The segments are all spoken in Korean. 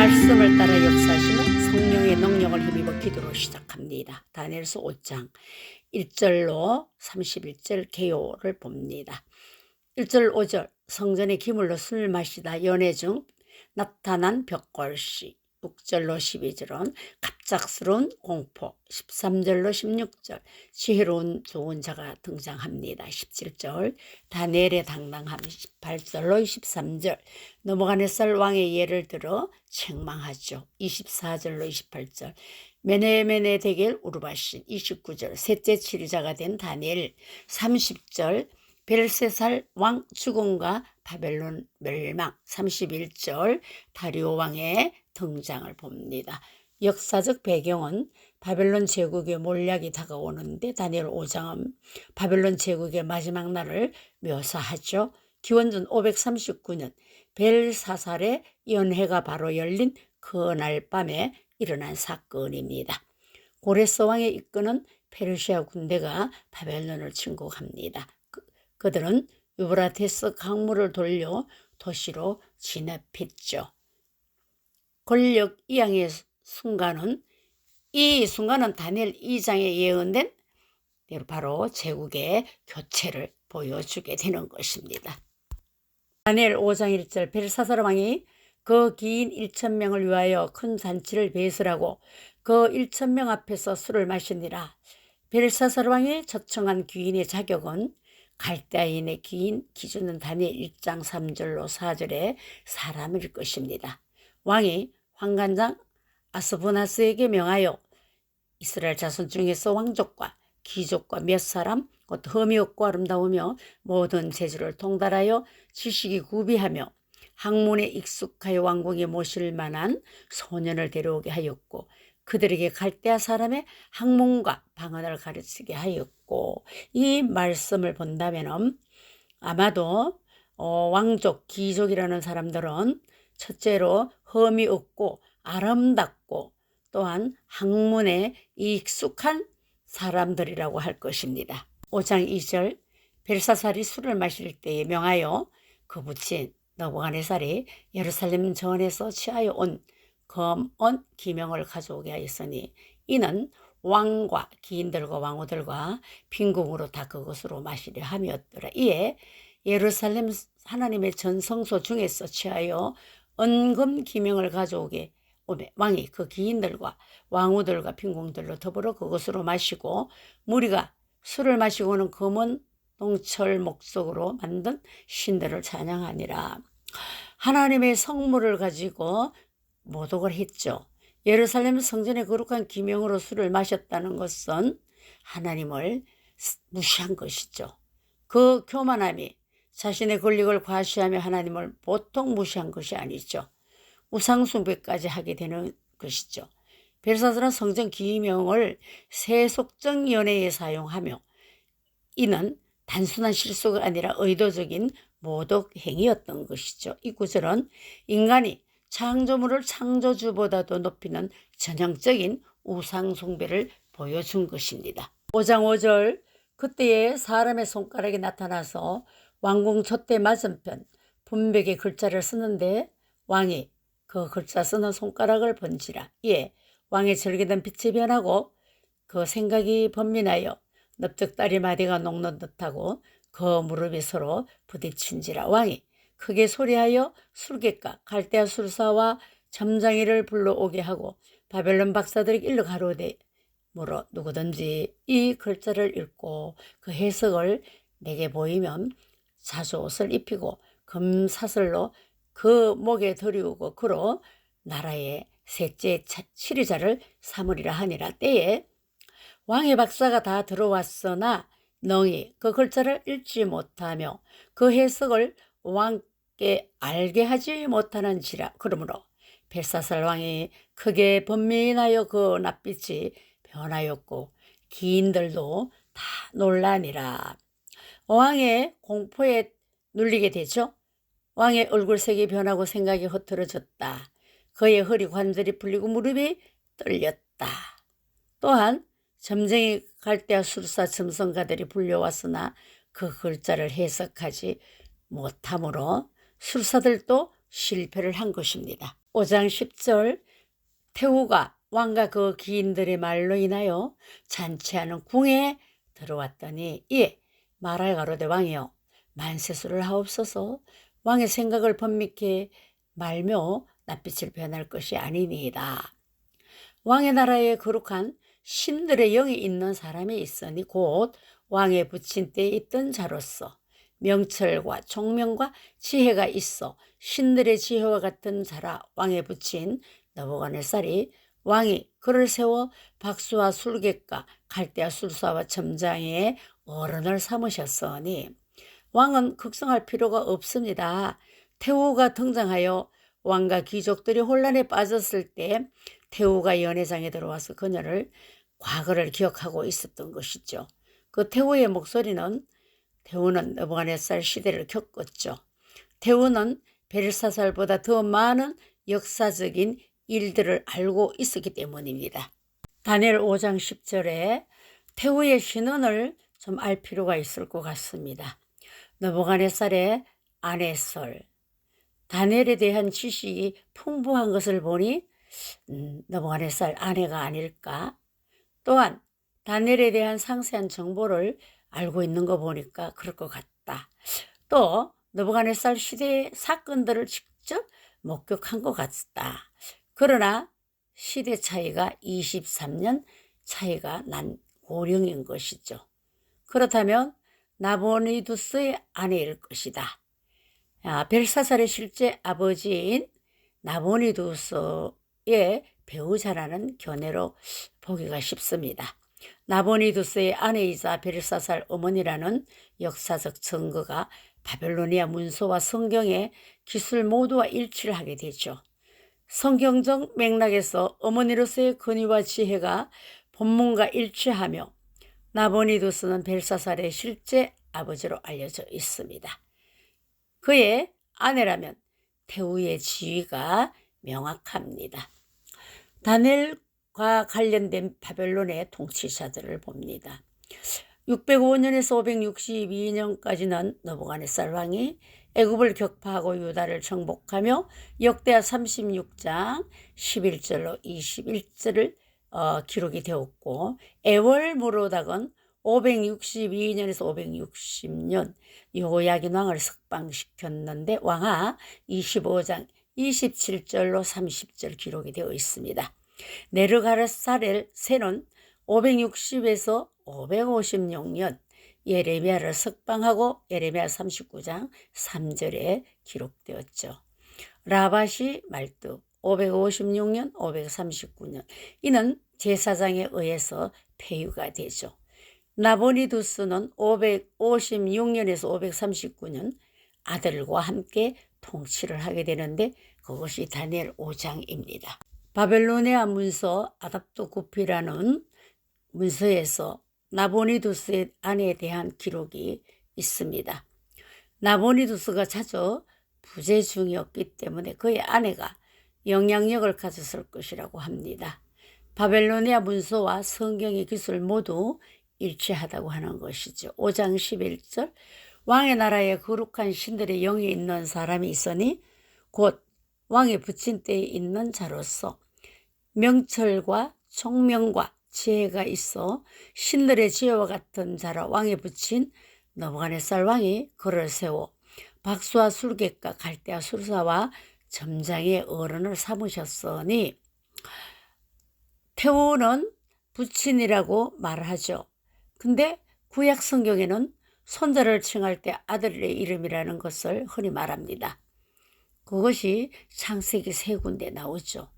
말씀을 따라 역사하시는 성령의 능력을 힘입어 기도로 시작합니다. 다니엘서 5장 1절로 31절 개요를 봅니다. 1절 5절 성전의 기물로 술 마시다 연회 중 나타난 벽골씨. 6절로 12절은 갑작스러운 공포. 13절로 16절 지혜로운 좋은 자가 등장합니다. 17절 다니엘의 당당함. 18절로 23절 느부갓네살 왕의 예를 들어 책망하죠. 24절로 28절 메네메네 대겔 우르바신. 29절 셋째 치리자가 된 다니엘. 30절 벨세살 왕 죽음과 바벨론 멸망. 31절 다리오 왕의 등장을 봅니다. 역사적 배경은 바벨론 제국의 몰약이 다가오는데 다니엘 5장은 바벨론 제국의 마지막 날을 묘사하죠. 기원전 539년 벨사살의 연회가 바로 열린 그날 밤에 일어난 사건입니다. 고레스 왕의 이끄는 페르시아 군대가 바벨론을 침공합니다. 그들은 유브라테스 강물을 돌려 도시로 진압했죠. 권력 이양의 순간은 이 순간은 다니엘 2장에 예언된 바로 제국의 교체를 보여주게 되는 것입니다. 다니엘 5장 1절 벨사살 왕이 그 기인 1,000명을 위하여 큰 잔치를 배설하고 그 1,000명 앞에서 술을 마시니라. 벨사살 왕이 초청한 귀인의 자격은 갈대아인의 귀인 기준은 다니엘 1장 3절로 4절의 사람일 것입니다. 왕이 환관장 아스부나스에게 명하여 이스라엘 자손 중에서 왕족과 귀족과 몇 사람 곧 흠이 없고 아름다우며 모든 재주를 통달하여 지식이 구비하며 학문에 익숙하여 왕궁에 모실 만한 소년을 데려오게 하였고 그들에게 갈대아 사람의 학문과 방언을 가르치게 하였고, 이 말씀을 본다면 아마도 왕족, 귀족이라는 사람들은 첫째로 흠이 없고 아름답고 또한 학문에 익숙한 사람들이라고 할 것입니다. 5장 2절 벨사살이 술을 마실 때에 명하여 그 부친 느부갓네살이 예루살렘 전에서 취하여 온 검은 기명을 가져오게 하였으니 이는 왕과 기인들과 왕후들과 빈궁으로 다 그것으로 마시려 함이었더라. 이에 예루살렘 하나님의 전성소 중에서 취하여 은금 기명을 가져오게 오매 왕이 그 기인들과 왕후들과 빈궁들로 더불어 그것으로 마시고 무리가 술을 마시고는 검은 동철 목석으로 만든 신들을 찬양하니라. 하나님의 성물을 가지고 모독을 했죠. 예루살렘 성전의 거룩한 기명으로 술을 마셨다는 것은 하나님을 무시한 것이죠. 그 교만함이 자신의 권력을 과시하며 하나님을 보통 무시한 것이 아니죠. 우상숭배까지 하게 되는 것이죠. 벨사살은 성전 기명을 세속적 연회에 사용하며 이는 단순한 실수가 아니라 의도적인 모독 행위였던 것이죠. 이 구절은 인간이 창조물을 창조주보다도 높이는 전형적인 우상숭배를 보여준 것입니다. 5장 5절 그때에 사람의 손가락이 나타나서 왕궁 촛대 맞은편 분벽에 글자를 쓰는데 왕이 그 글자 쓰는 손가락을 번지라. 이에 왕의 절개된 빛이 변하고 그 생각이 번민하여 넓적다리 마디가 녹는 듯하고 그 무릎이 서로 부딪힌지라. 왕이 크게 소리하여 술객과 갈대아 술사와 점장이를 불러오게 하고 바벨론 박사들에게 일러 가로되 물어 누구든지 이 글자를 읽고 그 해석을 내게 보이면 자주옷을 입히고 금사슬로 그 목에 들이우고 그로 나라의 셋째 치리자를 삼으리라 하니라. 때에 왕의 박사가 다 들어왔으나 능히 그 글자를 읽지 못하며 그 해석을 왕께 알게 하지 못하는지라. 그러므로 벨사살 왕이 크게 번민하여 그 낯빛이 변하였고 기인들도 다 놀라니라. 왕의 공포에 눌리게 되죠. 왕의 얼굴색이 변하고 생각이 흐트러졌다. 그의 허리 관절이 풀리고 무릎이 떨렸다. 또한 점쟁이 갈대아 술사 점성가들이 불려왔으나 그 글자를 해석하지 못하므로 술사들도 실패를 한 것입니다. 5장 10절 태후가 왕과 그 기인들의 말로 인하여 잔치하는 궁에 들어왔더니 이에 말할 가로되 왕이여 만세수를 하옵소서. 왕의 생각을 번미케 말며 낯빛을 변할 것이 아니니이다. 왕의 나라에 거룩한 신들의 영이 있는 사람이 있으니 곧 왕의 부친 때에 있던 자로서 명철과 총명과 지혜가 있어 신들의 지혜와 같은 자라. 왕의 부친 느부갓네살이 왕이 그를 세워 박수와 술객과 갈대아 술사와 점장의 어른을 삼으셨으니 왕은 걱정할 필요가 없습니다. 태후가 등장하여 왕과 귀족들이 혼란에 빠졌을 때 태후가 연회장에 들어와서 그녀를 과거를 기억하고 있었던 것이죠. 그 태후의 목소리는 태후는 느부갓네살 시대를 겪었죠. 태후는 벨사살보다 더 많은 역사적인 일들을 알고 있었기 때문입니다. 다니엘 5장 10절에 태후의 신원을 좀 알 필요가 있을 것 같습니다. 느부갓네살의 아내 설, 다니엘에 대한 지식이 풍부한 것을 보니 느부갓네살 아내가 아닐까? 또한 다니엘에 대한 상세한 정보를 알고 있는 거 보니까 그럴 것 같다. 또 느부갓네살 시대의 사건들을 직접 목격한 것 같다. 그러나 시대 차이가 23년 차이가 난 고령인 것이죠. 그렇다면 나보니두스의 아내일 것이다. 벨사살의 실제 아버지인 나보니두스의 배우자라는 견해로 보기가 쉽습니다. 나보니두스의 아내이자 벨사살 어머니라는 역사적 증거가 바벨로니아 문서와 성경의 기술 모두와 일치를 하게 되죠. 성경적 맥락에서 어머니로서의 권위와 지혜가 본문과 일치하며 나보니두스는 벨사살의 실제 아버지로 알려져 있습니다. 그의 아내라면 태후의 지위가 명확합니다. 다니엘과 관련된 바벨론의 통치자들을 봅니다. 605년에서 562년까지는 느부갓네살 왕이 애굽을 격파하고 유다를 정복하며 역대하 36장 11절로 21절을 기록이 되었고 에월무로닥은 562년에서 560년 여호야긴 왕을 석방시켰는데 왕하 25장 27절로 30절 기록이 되어 있습니다. 네르가르사렐 세는 560에서 556년 예레미야를 석방하고 예레미야 39장 3절에 기록되었죠. 라바시 말뚝 556년 539년 이는 제사장에 의해서 폐유가 되죠. 나보니두스는 556년에서 539년 아들과 함께 통치를 하게 되는데 그것이 다니엘 5장입니다. 바벨로니아 문서 아답도구피라는 문서에서 나보니두스의 아내에 대한 기록이 있습니다. 나보니두스가 자주 부재 중이었기 때문에 그의 아내가 영향력을 가졌을 것이라고 합니다. 바벨로니아 문서와 성경의 기술 모두 일치하다고 하는 것이죠. 5장 11절 왕의 나라에 거룩한 신들의 영이 있는 사람이 있으니 곧 왕의 부친 때에 있는 자로서 명철과 총명과 지혜가 있어 신들의 지혜와 같은 자라. 왕의 부친 느부갓네살 왕이 그를 세워 박수와 술객과 갈대아 술사와 점장의 어른을 삼으셨으니 태후는 부친이라고 말하죠. 근데 구약 성경에는 손자를 칭할 때 아들의 이름이라는 것을 흔히 말합니다. 그것이 창세기 3군데 나오죠.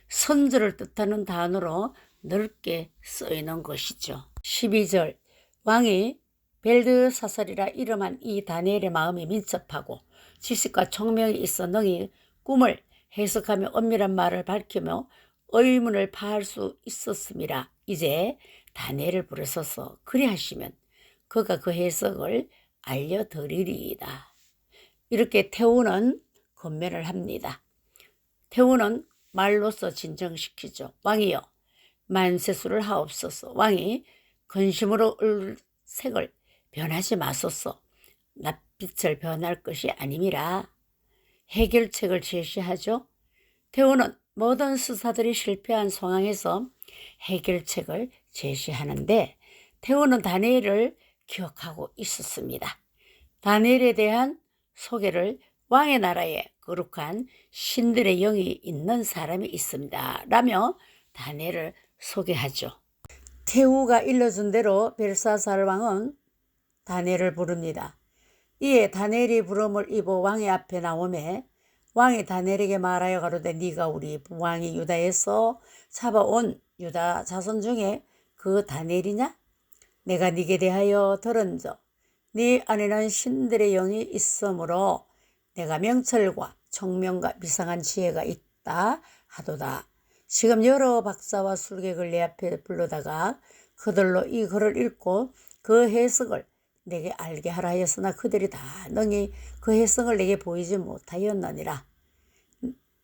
선조를 뜻하는 단어로 넓게 쓰이는 것이죠. 12절 왕이 벨드사살이라 이름한 이 다니엘의 마음이 민첩하고 지식과 총명이 있어 능히 꿈을 해석하며 엄밀한 말을 밝히며 의문을 파할 수 있었음이라. 이제 다니엘을 부르소서. 그리하시면 그가 그 해석을 알려드리리이다. 이렇게 태후는 권면을 합니다. 태후는 말로써 진정시키죠. 왕이여 만세수를 하옵소서. 왕이 근심으로 색을 변하지 마소서. 낯빛을 변할 것이 아님이라. 해결책을 제시하죠. 대우는 모든 수사들이 실패한 상황에서 해결책을 제시하는데 대우는 다니엘을 기억하고 있었습니다. 다니엘에 대한 소개를 왕의 나라에 거룩한 신들의 영이 있는 사람이 있습니다 라며 다니엘을 소개하죠. 태후가 일러준 대로 벨사살 왕은 다니엘을 부릅니다. 이에 다니엘이 부름을 입어 왕의 앞에 나오매 왕이 다니엘에게 말하여 가로되 네가 우리 왕이 유다에서 잡아온 유다 자손 중에 그 다니엘이냐? 내가 네게 대하여 들은즉 네 안에는 신들의 영이 있으므로 내가 명철과 총명과 비상한 지혜가 있다 하도다. 지금 여러 박사와 술객을 내 앞에 불러다가 그들로 이 글을 읽고 그 해석을 내게 알게 하라 하였으나 그들이 다 능히 그 해석을 내게 보이지 못하였느니라.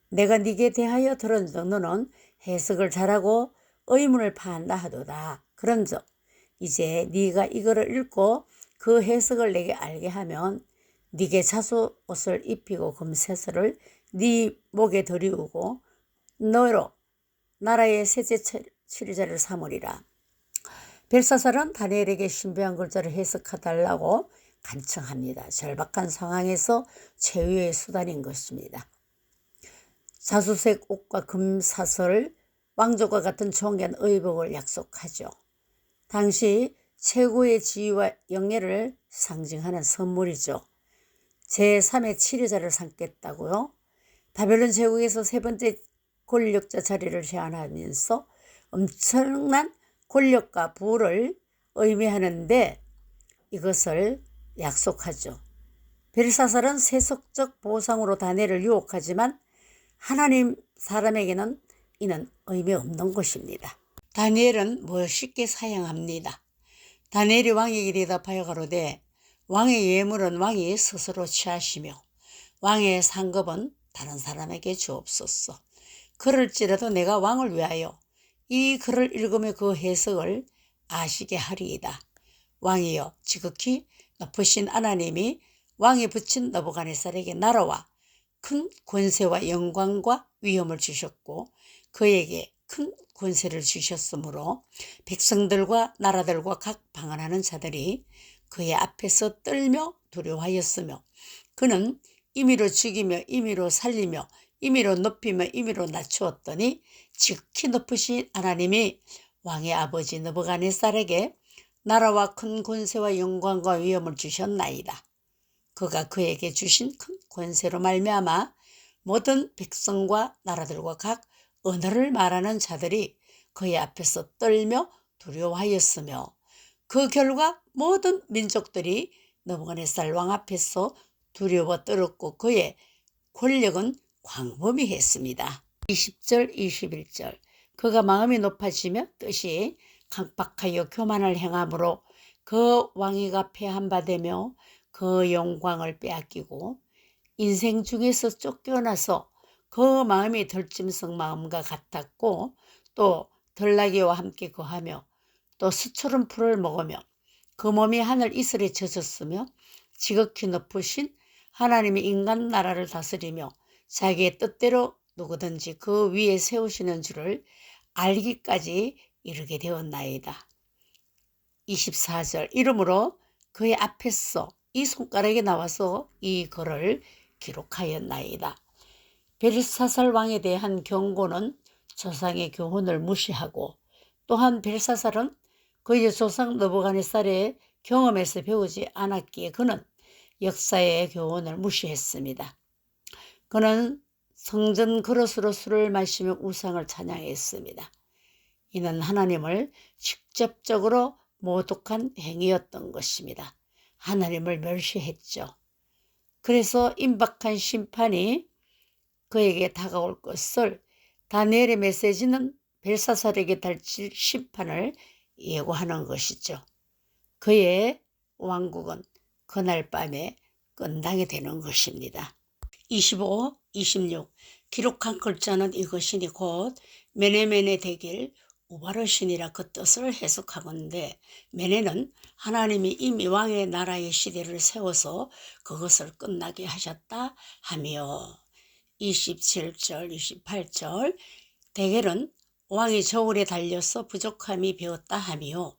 내가 네게 대하여 들은즉 너는 해석을 잘하고 의문을 파한다 하도다. 그런즉 이제 네가 이거를 읽고 그 해석을 내게 알게 하면 네게 자수 옷을 입히고 금세서를 네 목에 들이우고 너로 나라의 셋째 7일자를 삼으리라. 벨사살은 다니엘에게 신비한 글자를 해석해달라고 간청합니다. 절박한 상황에서 최후의 수단인 것입니다. 자수색 옷과 금사슬, 왕족과 같은 존귀한 의복을 약속하죠. 당시 최고의 지위와 영예를 상징하는 선물이죠. 제3의 7위자를 삼겠다고요. 바벨론 제국에서 세 번째 권력자 자리를 제안하면서 엄청난 권력과 부를 의미하는데 이것을 약속하죠. 벨사살은 세속적 보상으로 다니엘을 유혹하지만 하나님 사람에게는 이는 의미 없는 것입니다. 다니엘은 멋있게 사양합니다. 다니엘이 왕에게 대답하여 가로되 왕의 예물은 왕이 스스로 취하시며 왕의 상급은 다른 사람에게 주옵소서. 그럴지라도 내가 왕을 위하여 이 글을 읽으며 그 해석을 아시게 하리이다. 왕이여 지극히 높으신 하나님이 왕이 붙인 느부갓네살에게 나라와 큰 권세와 영광과 위엄을 주셨고 그에게 큰 권세를 주셨으므로 백성들과 나라들과 각 방언하는 자들이 그의 앞에서 떨며 두려워하였으며 그는 임의로 죽이며 임의로 살리며 임의로 높이며 임의로 낮추었더니 지극히 높으신 하나님이 왕의 아버지 느부갓네살에게 나라와 큰 권세와 영광과 위엄을 주셨나이다. 그가 그에게 주신 큰 권세로 말미암아 모든 백성과 나라들과 각 언어를 말하는 자들이 그의 앞에서 떨며 두려워하였으며 그 결과 모든 민족들이 느부갓네살 왕 앞에서 두려워 떨었고 그의 권력은 광범위했습니다. 20절 21절 그가 마음이 높아지며 뜻이 강박하여 교만을 행함으로 그 왕위가 폐한 바 되며 그 영광을 빼앗기고 인생 중에서 쫓겨나서 그 마음이 덜짐승 마음과 같았고 또 들나귀와 함께 거하며 또 수초른 풀을 먹으며 그 몸이 하늘 이슬에 젖었으며 지극히 높으신 하나님이 인간 나라를 다스리며 자기의 뜻대로 누구든지 그 위에 세우시는 줄을 알기까지 이르게 되었나이다. 24절 이러므로 그의 앞에서 이 손가락에 나와서 이 글을 기록하였나이다. 벨사살 왕에 대한 경고는 조상의 교훈을 무시하고 또한 벨사살은 그의 조상 느부갓네살의 경험에서 배우지 않았기에 그는 역사의 교훈을 무시했습니다. 그는 성전 그릇으로 술을 마시며 우상을 찬양했습니다. 이는 하나님을 직접적으로 모독한 행위였던 것입니다. 하나님을 멸시했죠. 그래서 임박한 심판이 그에게 다가올 것을 다니엘의 메시지는 벨사살에게 닥칠 심판을 예고하는 것이죠. 그의 왕국은 그날 밤에 끝나게 되는 것입니다. 25, 26 기록한 글자는 이것이니 곧 메네멘의 대길 우바르신이라 그 뜻을 해석하건대 메네는 하나님이 이미 왕의 나라의 시대를 세워서 그것을 끝나게 하셨다 하며 27절 28절 데겔은 왕이 저울에 달려서 부족함이 배었다 하며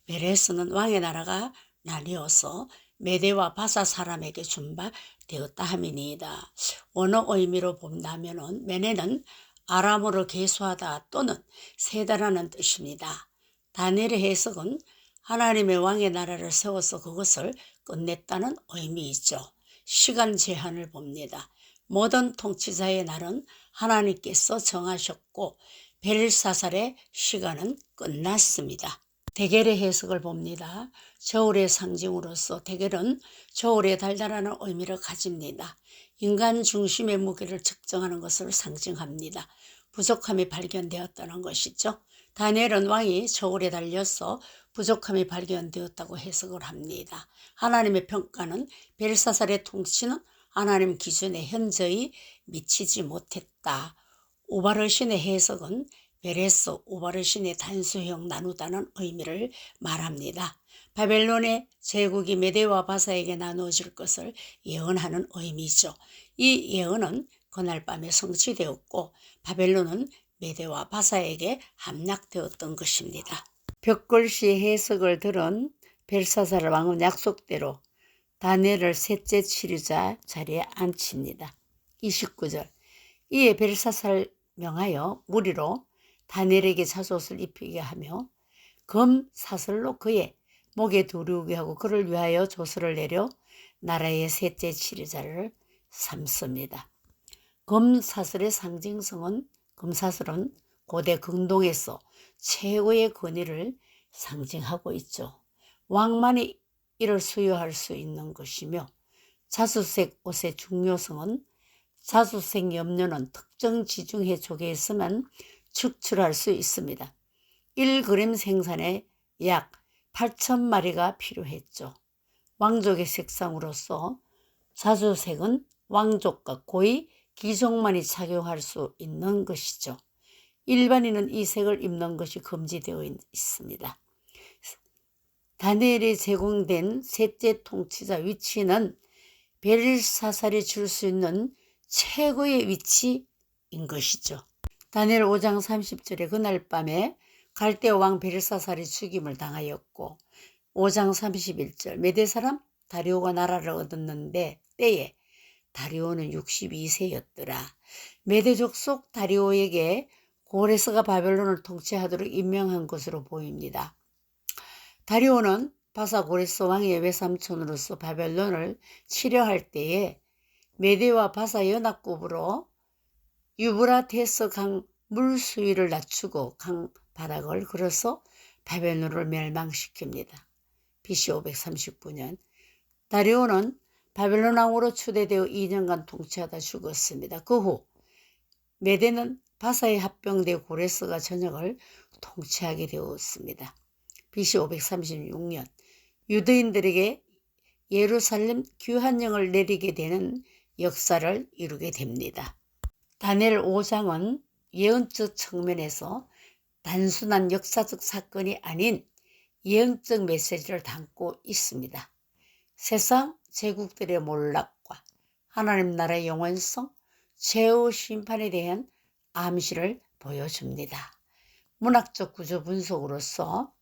베레스는 왕의 나라가 나뉘어서 메대와 바사 사람에게 준바되었다 함이니이다. 어느 의미로 본다면 메네는 아람어로 계수하다 또는 세다라는 뜻입니다. 다니엘의 해석은 하나님의 왕의 나라를 세워서 그것을 끝냈다는 의미이죠. 시간 제한을 봅니다. 모든 통치자의 날은 하나님께서 정하셨고 벨사살의 시간은 끝났습니다. 데겔의 해석을 봅니다. 저울의 상징으로서 데겔은 저울에 달달하는 의미를 가집니다. 인간 중심의 무게를 측정하는 것을 상징합니다. 부족함이 발견되었다는 것이죠. 다니엘은 왕이 저울에 달려서 부족함이 발견되었다고 해석을 합니다. 하나님의 평가는 벨사살의 통치는 하나님 기준에 현저히 미치지 못했다. 우바르신의 해석은 베레스 우바르신의 단수형 나누다는 의미를 말합니다. 바벨론의 제국이 메대와 바사에게 나누어질 것을 예언하는 의미죠. 이 예언은 그날 밤에 성취되었고 바벨론은 메대와 바사에게 함락되었던 것입니다. 벽글씨의 해석을 들은 벨사살 왕은 약속대로 다니엘을 셋째 치르자 자리에 앉힙니다. 29절 이에 벨사살 명하여 무리로 다니엘에게 잣옷을 입히게 하며 검 사슬로 그의 목에 두르게 하고 그를 위하여 조서를 내려 나라의 셋째 치르자를 삼습니다. 검사슬의 상징성은 검사슬은 고대 근동에서 최고의 권위를 상징하고 있죠. 왕만이 이를 수여할 수 있는 것이며 자수색 옷의 중요성은 자수색 염료는 특정 지중해 쪽에 있으면 축출할 수 있습니다. 1g 생산에 약 8,000마리가 필요했죠. 왕족의 색상으로서 자주색은 왕족과 고위 귀족만이 착용할 수 있는 것이죠. 일반인은 이 색을 입는 것이 금지되어 있습니다. 다니엘이 제공된 셋째 통치자 위치는 벨사살이 줄 수 있는 최고의 위치인 것이죠. 다니엘 5장 30절에 그날 밤에 갈대아 왕 벨사살이 죽임을 당하였고 5장 31절 메대 사람 다리오가 나라를 얻었는데 때에 다리오는 62세였더라. 메대 족속 다리오에게 고레스가 바벨론을 통치하도록 임명한 것으로 보입니다. 다리오는 바사 고레스 왕의 외삼촌으로서 바벨론을 치려할 때에 메대와 바사 연합국으로 유브라테스 강 물 수위를 낮추고 강 바닥을 걸어서 바벨론을 멸망시킵니다. BC 539년 다리오는 바벨론 왕으로 추대되어 2년간 통치하다 죽었습니다. 그 후 메대는 바사에 합병되어 고레스가 전역을 통치하게 되었습니다. BC 536년 유대인들에게 예루살렘 귀환령을 내리게 되는 역사를 이루게 됩니다. 다니엘 5장은 예언적 측면에서 단순한 역사적 사건이 아닌 예언적 메시지를 담고 있습니다. 세상 제국들의 몰락과 하나님 나라의 영원성, 최후 심판에 대한 암시를 보여줍니다. 문학적 구조 분석으로서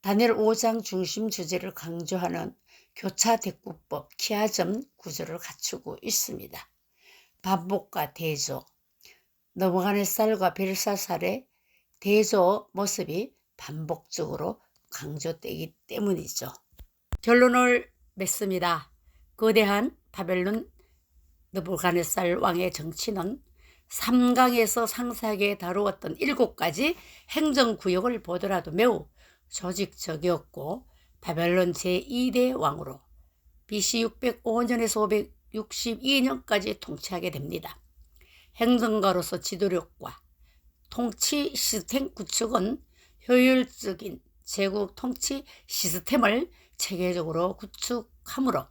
다니엘 5장 중심 주제를 강조하는 교차 대꾸법 키아점 구조를 갖추고 있습니다. 반복과 대조, 느부갓네살과 벨사살의 대조 모습이 반복적으로 강조되기 때문이죠. 결론을 맺습니다. 거대한 바벨론 느부갓네살 왕의 정치는 3강에서 상세하게 다루었던 7가지 행정구역을 보더라도 매우 조직적이었고 바벨론 제2대 왕으로 BC 605년에서 562년까지 통치하게 됩니다. 행정가로서 지도력과 통치 시스템 구축은 효율적인 제국 통치 시스템을 체계적으로 구축하므로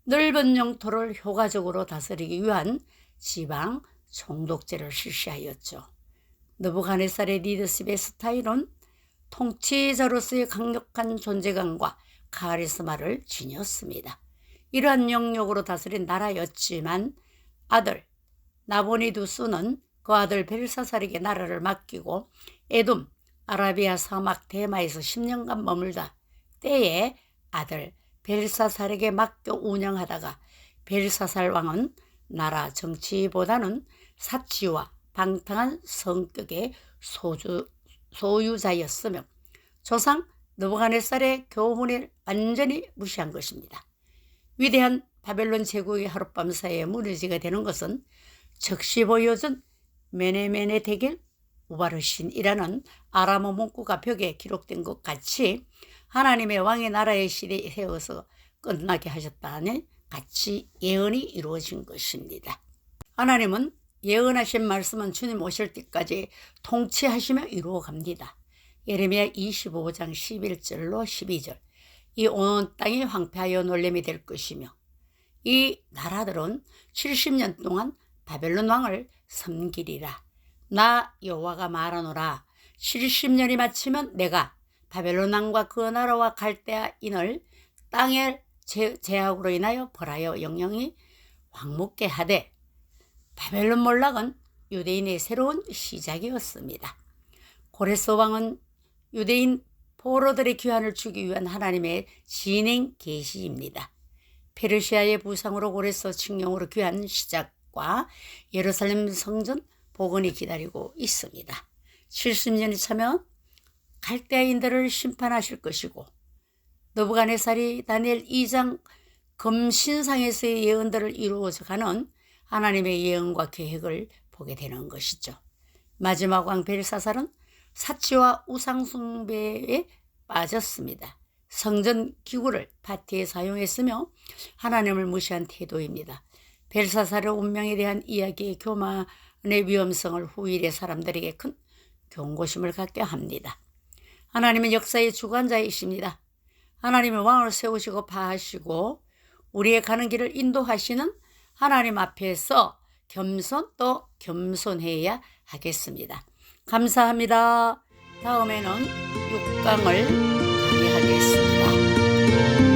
넓은 영토를 효과적으로 다스리기 위한 지방 총독제를 실시하였죠. 느부갓네살의 리더십의 스타일은 통치자로서의 강력한 존재감과 카리스마를 지녔습니다. 이러한 영역으로 다스린 나라였지만 아들 나보니두스는 그 아들 벨사살에게 나라를 맡기고 에돔, 아라비아 사막 대마에서 10년간 머물다 때에 아들 벨사살에게 맡겨 운영하다가 벨사살 왕은 나라 정치보다는 사치와 방탕한 성격의 소유자였으며 조상 느부갓네살의 교훈을 완전히 무시한 것입니다. 위대한 바벨론 제국이 하룻밤 사이에 무너지게 되는 것은 즉시 보여준 메네메네 대결 우바르신이라는 아람어 문구가 벽에 기록된 것 같이 하나님의 왕의 나라의 시대에 세워서 끝나게 하셨다는 같이 예언이 이루어진 것입니다. 하나님은 예언하신 말씀은 주님 오실 때까지 통치하시며 이루어갑니다. 예레미야 25장 11절로 12절 이 온 땅이 황폐하여 놀림이 될 것이며 이 나라들은 70년 동안 바벨론 왕을 섬기리라. 나 여호와가 말하노라. 70년이 마치면 내가 바벨론 왕과 그 나라와 갈대아인을 땅의 제약으로 인하여 벌하여 영영이 황무케 하되 바벨론 몰락은 유대인의 새로운 시작이었습니다. 고레스 왕은 유대인 포로들의 귀환을 주기 위한 하나님의 진행 계시입니다. 페르시아의 부상으로 고레스 칙령으로 귀환 시작과 예루살렘 성전 복원이 기다리고 있습니다. 70년이 차면 갈대아인들을 심판하실 것이고 느부갓네살이 다니엘 2장 금신상에서의 예언들을 이루어져가는 하나님의 예언과 계획을 보게 되는 것이죠. 마지막 왕 벨사살은 사치와 우상숭배에 빠졌습니다. 성전 기구를 파티에 사용했으며 하나님을 무시한 태도입니다. 벨사살의 운명에 대한 이야기의 교만의 위험성을 후일의 사람들에게 큰 경고심을 갖게 합니다. 하나님은 역사의 주관자이십니다. 하나님의 왕을 세우시고 파하시고 우리의 가는 길을 인도하시는 하나님 앞에서 겸손 또 겸손해야 하겠습니다. 감사합니다. 다음에는 6강을 강의하겠습니다.